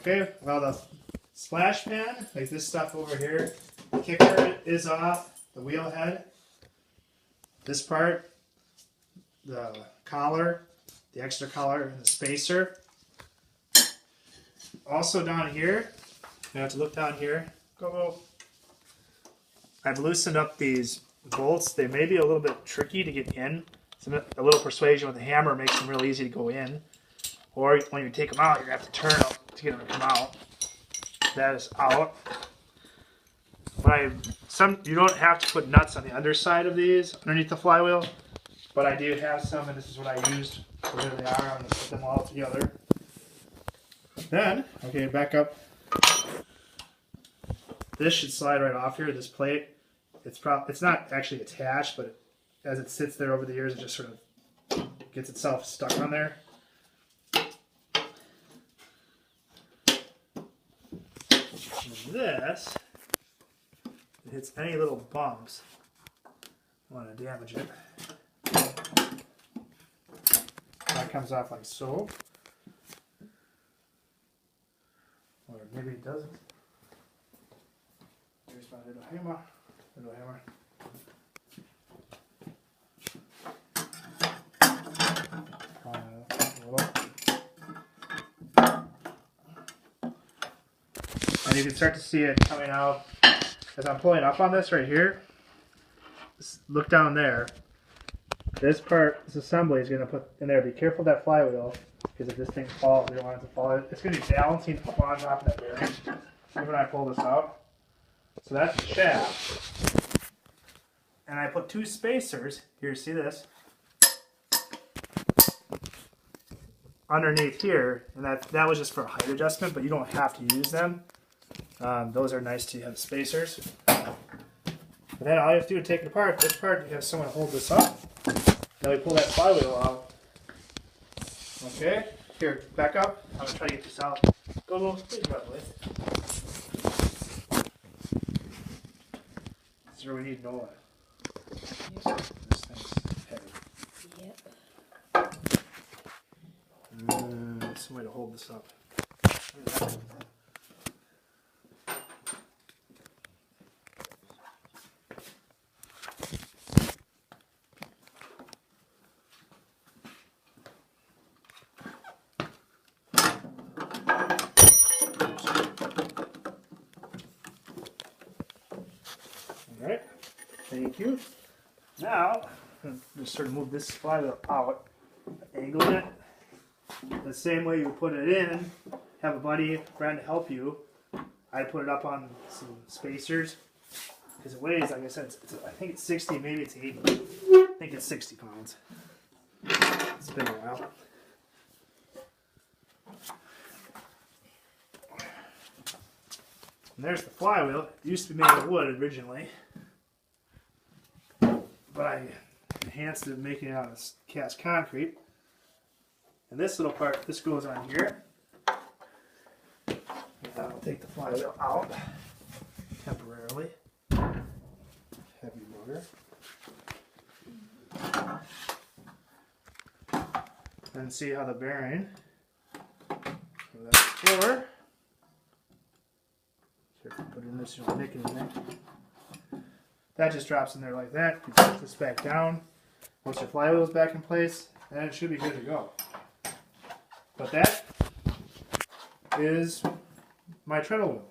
Okay, well the splash pan, like this stuff over here, the kicker is off, the wheel head, this part, the collar, the extra collar, and the spacer. Also down here, you have to look down here. Go. I've loosened up these bolts. They may be a little bit tricky to get in. A little persuasion with a hammer makes them real easy to go in. Or when you take them out, you're going to have to turn them to get them to come out. That is out. You don't have to put nuts on the underside of these, underneath the flywheel, but I do have some, and this is what I used. So there they are. I'm going to put them all together. Then, okay, back up. This should slide right off here, this plate. It's not actually attached, but as it sits there over the years, it just sort of gets itself stuck on there. And this, it hits any little bumps, I want to damage it. That comes off like so. Or maybe it doesn't. Here's my little hammer. And you can start to see it coming out as I'm pulling up on this right here. Just look down there. This part, this assembly is going to put in there. Be careful of that flywheel, because if this thing falls, you don't want it to fall. It's going to be balancing up on top of that bearing. Even when I pull this out. So that's the shaft. And I put two spacers, here, see this, underneath here, and that was just for height adjustment, but you don't have to use them. Those are nice to have spacers. And then all you have to do is take it apart. This part, you have someone hold this up. Now we pull that flywheel out. Okay, here, back up. I'm going to try to get this out. Go, please run with. This is where we need Noah. Yep. This thing's heavy. Yep. Some way to hold this up. Alright, thank you. Now, just sort of move this flywheel out, angle it the same way you would put it in. Have a buddy, friend help you. I put it up on some spacers because it weighs, like I said, I think it's 60, maybe it's 80. I think it's 60 pounds. It's been a while. And there's the flywheel. It used to be made of wood originally, but I enhanced it, making it out of cast concrete. And this little part, this goes on here. I'll take the flywheel out temporarily. Heavy motor. And see how the bearing. So that's four. Put in this, you'll nick it in there. That just drops in there like that. You put this back down. Once your flywheel is back in place, then it should be good to go. But that is my treadle wheel.